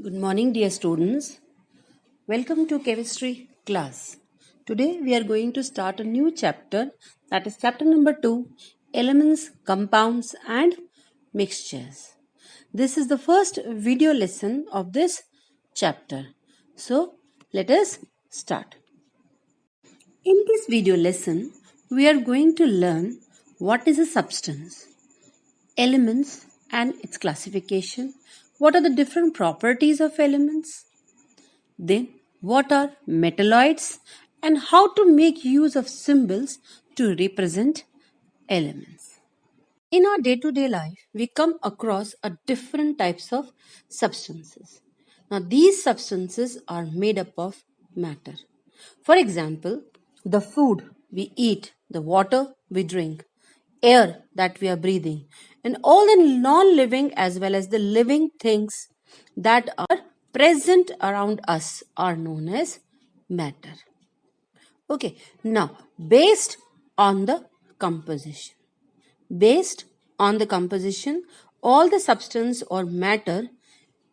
Good morning, dear students. Welcome to chemistry class. Today we are going to start a new chapter, that is chapter number 2, Elements, Compounds and Mixtures. This is the first video lesson of this chapter. So let us start. In this video lesson, we are going to learn what is a substance, elements and its classification, what are the different properties of elements, then, what are metalloids and how to make use of symbols to represent elements. In our day-to-day life, we come across a different types of substances. Now, these substances are made up of matter. For example, the food we eat, the water we drink, air that we are breathing, and all the non-living as well as the living things that are present around us are known as matter. Okay, now based on the composition. Based on the composition, all the substance or matter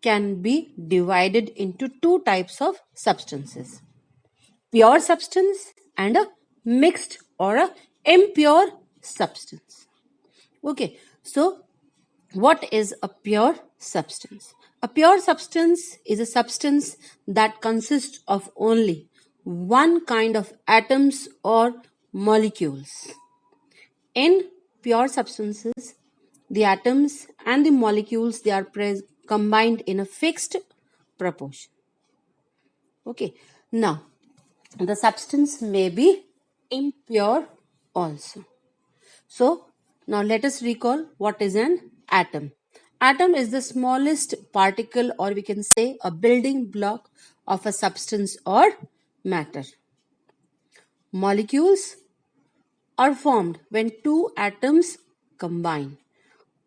can be divided into two types of substances. Pure substance and a mixed or a impure substance. Okay, so what is a pure substance? A pure substance is a substance that consists of only one kind of atoms or molecules. In pure substances, the atoms and the molecules they are combined in a fixed proportion. Okay, now the substance may be impure also. So now let us recall what is an atom. Atom is the smallest particle, or we can say a building block of a substance or matter. Molecules are formed when two atoms combine.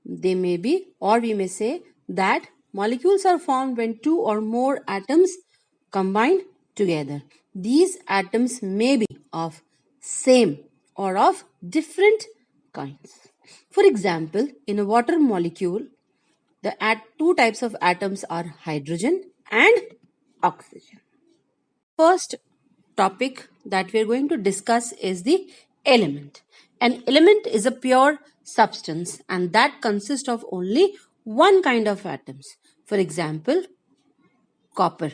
They may be, or we may say that molecules are formed when two or more atoms combine together. These atoms may be of same or of different kinds. For example, in a water molecule, the two types of atoms are hydrogen and oxygen. First topic that we are going to discuss is the element. An element is a pure substance and that consists of only one kind of atoms. For example, copper.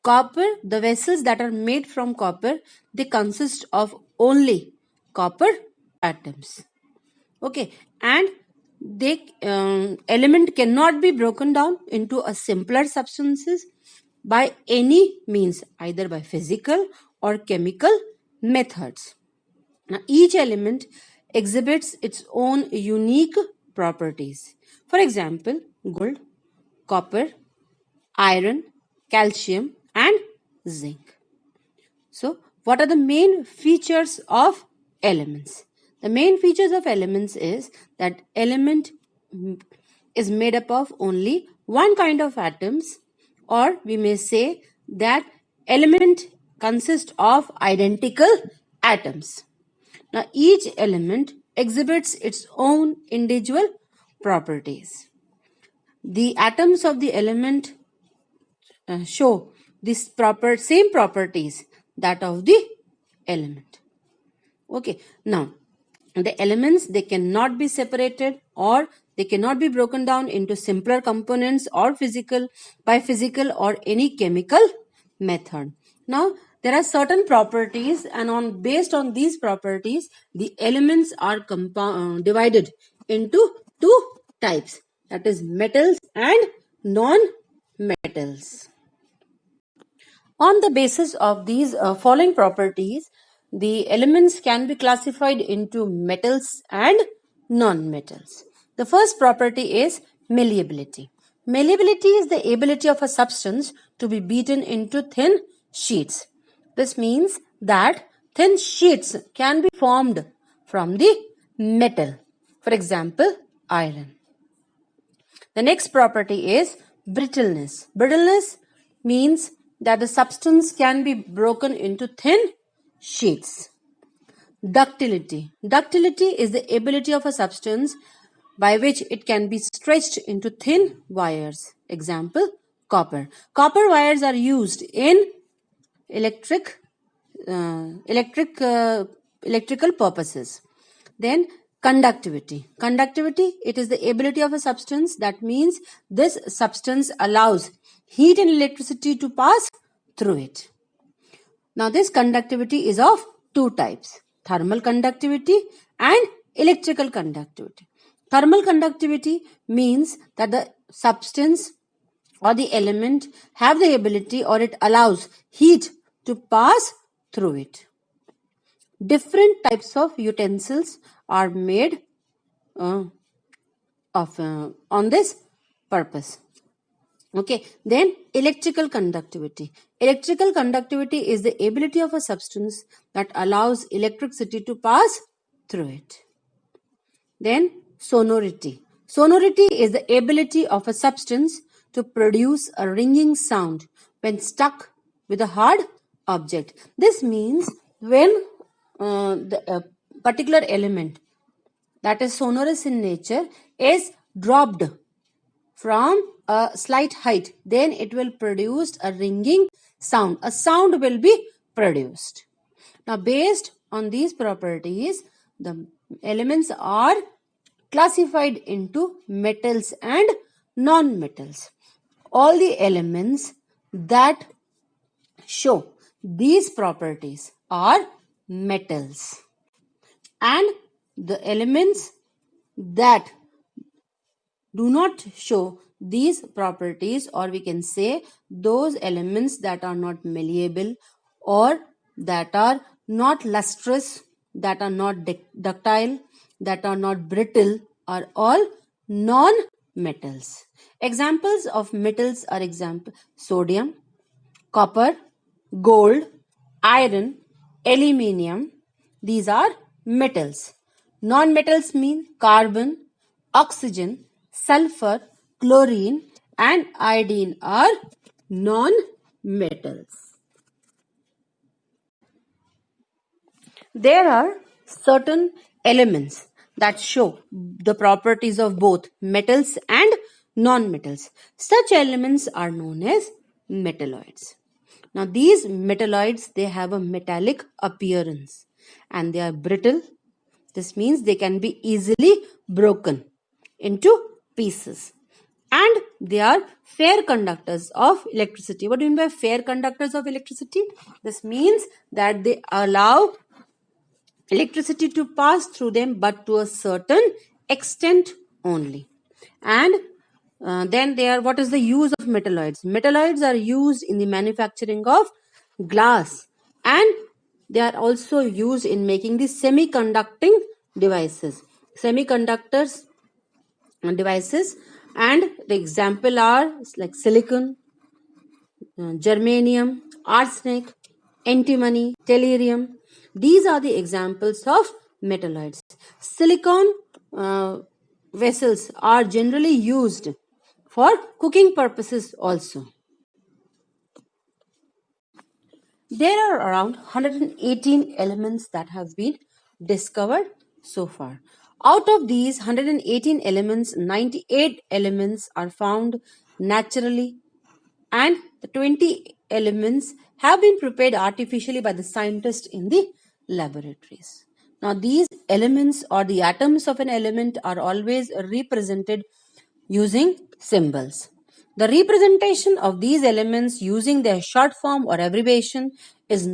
Copper, the vessels that are made from copper, they consist of only copper atoms. Okay, and the element cannot be broken down into a simpler substances by any means, either by physical or chemical methods. Now, each element exhibits its own unique properties. For example, gold, copper, iron, calcium, and zinc. So, what are the main features of elements? The main features of elements is that element is made up of only one kind of atoms, or we may say that element consists of identical atoms. Now, each element exhibits its own individual properties. The atoms of the element show this same properties that of the element. Okay, now the elements they cannot be separated or they cannot be broken down into simpler components or physical or any chemical method. Now there are certain properties, and based on these properties the elements are divided into two types, that is metals and non-metals. On the basis of these following properties, the elements can be classified into metals and non-metals. The first property is malleability. Malleability is the ability of a substance to be beaten into thin sheets. This means that thin sheets can be formed from the metal. For example, iron. The next property is brittleness. Brittleness means that the substance can be broken into thin sheets. Ductility. Ductility is the ability of a substance by which it can be stretched into thin wires. Example, copper. Copper wires are used in electrical purposes. Then conductivity. Conductivity, it is the ability of a substance. That means this substance allows heat and electricity to pass through it. Now this conductivity is of two types: thermal conductivity and electrical conductivity. Thermal conductivity means that the substance or the element have the ability, or it allows heat to pass through it. Different types of utensils are made on this purpose. Okay, then electrical conductivity. Electrical conductivity is the ability of a substance that allows electricity to pass through it. Then sonority. Sonority is the ability of a substance to produce a ringing sound when stuck with a hard object. This means when the particular element that is sonorous in nature is dropped from a slight height, then it will produce a ringing sound. A sound will be produced. Now, based on these properties, the elements are classified into metals and non-metals. All the elements that show these properties are metals, and the elements that do not show these properties, or we can say those elements that are not malleable or that are not lustrous, that are not ductile, that are not brittle, are all non-metals. Examples of metals are sodium, copper, gold, iron, aluminium. These are metals. Non-metals mean carbon, oxygen, sulfur, chlorine, and iodine are non-metals. There are certain elements that show the properties of both metals and non-metals. Such elements are known as metalloids. Now these metalloids, they have a metallic appearance and they are brittle. This means they can be easily broken into pieces, and they are fair conductors of electricity. What do you mean by fair conductors of electricity? This means that they allow electricity to pass through them, but to a certain extent only. And then what is the use of metalloids? Metalloids are used in the manufacturing of glass, and they are also used in making the semiconducting devices. Semiconductors devices, and the example are like silicon, germanium, arsenic, antimony, tellurium. These are the examples of metalloids. Silicon vessels are generally used for cooking purposes also. There are around 118 elements that have been discovered so far. Out of these 118 elements, 98 elements are found naturally, and the 20 elements have been prepared artificially by the scientists in the laboratories. Now, these elements or the atoms of an element are always represented using symbols. The representation of these elements using their short form or abbreviation is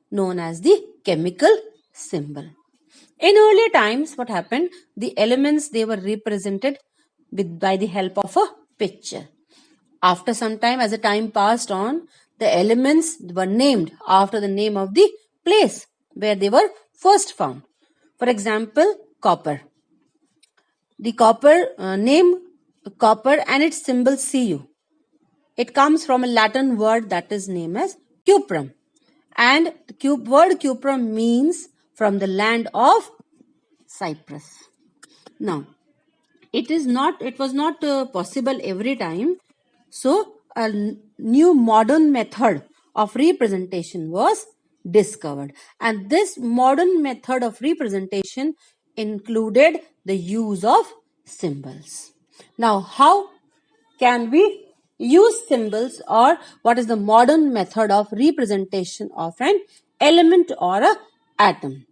known as the chemical symbol. In earlier times, what happened? The elements, they were represented by the help of a picture. After some time, as the time passed on, the elements were named after the name of the place where they were first found. For example, copper. The copper name copper and its symbol Cu. It comes from a Latin word that is named as cuprum, and the word cuprum means from the land of Cyprus. Now, it was not possible every time, so a new modern method of representation was discovered, and this modern method of representation included the use of symbols. Now, how can we use symbols, or what is the modern method of representation of an element or a atom.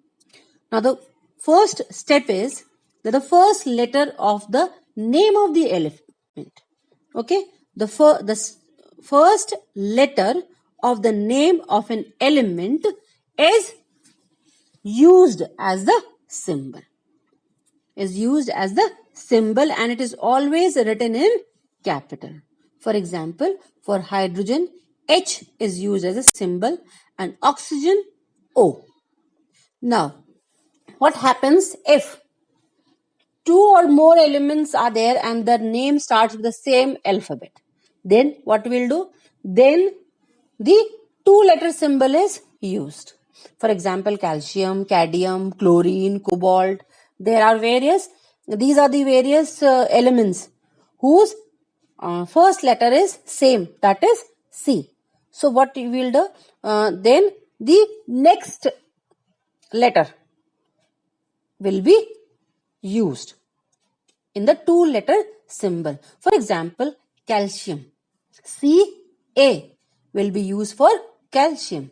Now the first step is that the first letter of the name of the element. Okay, the first letter of the name of an element is used as the symbol. And it is always written in capital. For example, for hydrogen, H is used as a symbol and oxygen, O. Now, what happens if two or more elements are there and their name starts with the same alphabet? Then what we'll do? Then the two-letter symbol is used. For example, calcium, cadmium, chlorine, cobalt. There are various, these are the various elements whose first letter is same, that is C. So what we will do? Then the next letter will be used in the two-letter symbol. For example, calcium. Ca will be used for calcium.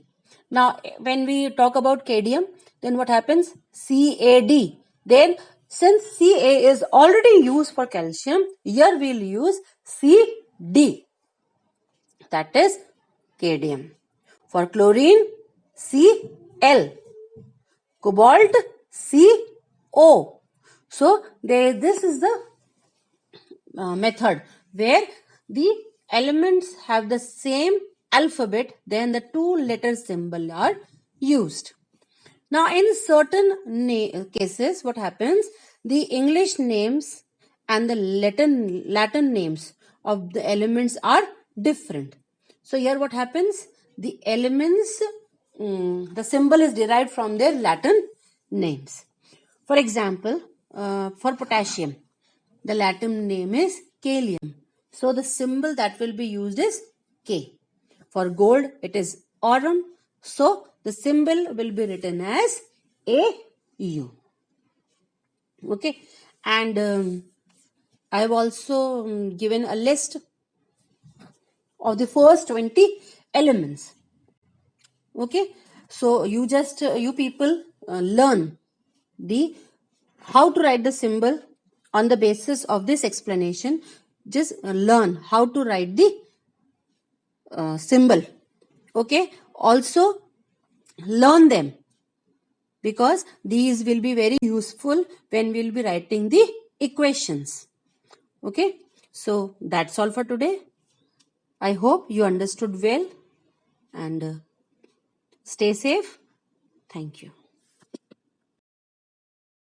Now, when we talk about cadmium, then what happens? Cad. Then, since Ca is already used for calcium, here we will use Cd. That is cadmium. For chlorine, Cl. Cobalt, Co. So, this is the method where the elements have the same alphabet, then the two-letter symbol are used. Now, in certain cases, what happens? The English names and the Latin names of the elements are different. So, here what happens? The elements, the symbol is derived from their Latin names. For example, for potassium, the Latin name is Kalium. So the symbol that will be used is K. For gold, it is Aurum. So the symbol will be written as AU. Okay. And I have also given a list of the first 20 elements. Okay. So you people learn how to write the symbol. On the basis of this explanation, just learn how to write the symbol. Okay. Also learn them, because these will be very useful when we will be writing the equations. Okay. So that's all for today. I hope you understood well, and stay safe. Thank you.